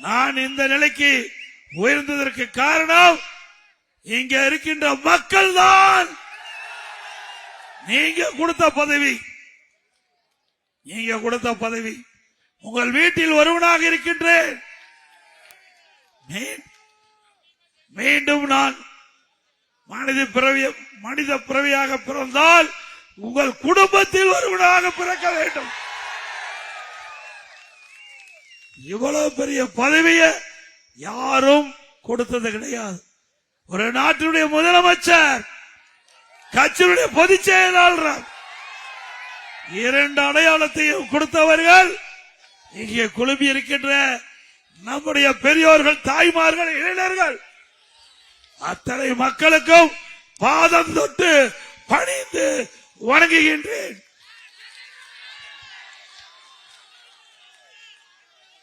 நான் இந்த நிலைக்கு உயர்ந்ததற்கு காரணம் இங்க இருக்கின்ற மக்கள் தான். நீங்க கொடுத்த பதவி உங்கள் வீட்டில் ஒருவனாக இருக்கின்றேன். மீண்டும் நான் மனித பிறவியாக பிறந்தால் உங்கள் குடும்பத்தில் ஒருவனாக பிறக்க வேண்டும். இவ்வளவு பெரிய பதவியை யாரும் கொடுத்தது கிடையாது. ஒரு நாட்டினுடைய முதலமைச்சர், கட்சியினுடைய பொதுச் செயலாளர், 2 அடையாளத்தையும் கொடுத்தவர்கள் இங்கே குழுமி இருக்கின்ற நம்முடைய பெரியோர்கள், தாய்மார்கள், இளைஞர்கள் அத்தனை மக்களுக்கும் பாதம் தொட்டு பணிந்து வணங்குகின்றேன்.